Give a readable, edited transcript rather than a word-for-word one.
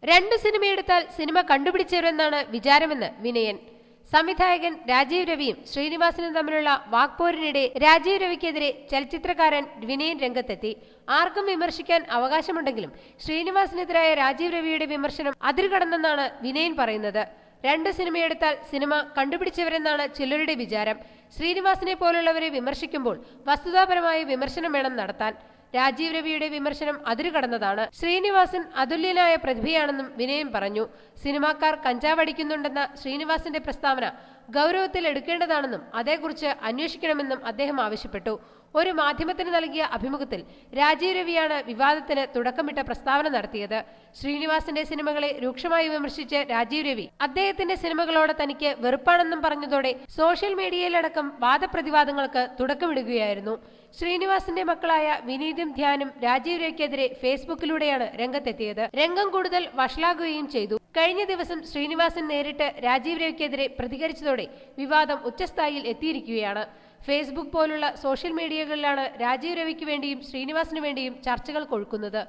രണ്ട് സിനിമയെടുത്താൽ സിനിമ കണ്ടുപിടിച്ചവരെന്നാണ് വിചാരമെന്ന് വിനയൻ. സംവിധായകൻ രാജീവ് രവിയും ശ്രീനിവാസനും തമ്മിലുള്ള വാക്പോരിനിടെ രാജീവ് രവിക്കെതിരെ ചലച്ചിത്രകാരൻ വിനയൻ രംഗത്തെത്തി. ആർക്കും വിമർശിക്കാൻ അവകാശമുണ്ടെങ്കിലും ശ്രീനിവാസനെതിരായ രാജീവ് രവിയുടെ വിമർശനം അതിരുകടന്നെന്നാണ് വിനയൻ പറയുന്നത്. രണ്ട് സിനിമയെടുത്താൽ സിനിമ കണ്ടുപിടിച്ചവരെന്നാണ് ചിലരുടെ വിചാരം. ശ്രീനിവാസനെ പോലുള്ളവരെ വിമർശിക്കുമ്പോൾ വസ്തുതാപരമായ വിമർശനം വേണം നടത്താൻ. രാജീവ് രവിയുടെ വിമർശനം അതിരുകടന്നതാണ്. ശ്രീനിവാസൻ അതുല്യനായ പ്രതിഭയാണെന്നും വിനയൻ പറഞ്ഞു. സിനിമാക്കാർ കഞ്ചാവടിക്കുന്നുണ്ടെന്ന ശ്രീനിവാസന്റെ പ്രസ്താവന ഗൗരവത്തിൽ എടുക്കേണ്ടതാണെന്നും അതേക്കുറിച്ച് അന്വേഷിക്കണമെന്നും അദ്ദേഹം ആവശ്യപ്പെട്ടു. ഒരു മാധ്യമത്തിന് നൽകിയ അഭിമുഖത്തിൽ രാജീവ് രവിയാണ് വിവാദത്തിന് തുടക്കമിട്ട പ്രസ്താവന നടത്തിയത്. ശ്രീനിവാസന്റെ സിനിമകളെ രൂക്ഷമായി വിമർശിച്ച് രാജീവ് രവി അദ്ദേഹത്തിന്റെ സിനിമകളോട് തനിക്ക് വെറുപ്പാണെന്നും പറഞ്ഞതോടെ സോഷ്യൽ മീഡിയയിലടക്കം വാദപ്രതിവാദങ്ങൾക്ക് തുടക്കമിടുകയായിരുന്നു. ശ്രീനിവാസന്റെ മക്കളായ വിനീതും ധ്യാനും രാജീവ് രവിക്കെതിരെ ഫേസ്ബുക്കിലൂടെയാണ് രംഗത്തെത്തിയത്. രംഗം കൂടുതൽ വഷളാകുകയും ചെയ്തു. കഴിഞ്ഞ ദിവസം ശ്രീനിവാസൻ നേരിട്ട് രാജീവ് രവിക്കെതിരെ പ്രതികരിച്ചതോടെ വിവാദം ഉച്ചസ്ഥായിയിൽ എത്തിയിരിക്കുകയാണ്. ഫേസ്ബുക്ക് പോലുള്ള സോഷ്യൽ മീഡിയകളിലാണ് രാജീവ് രവിക്ക് വേണ്ടിയും ശ്രീനിവാസനു വേണ്ടിയും ചർച്ചകൾ കൊഴുക്കുന്നത്.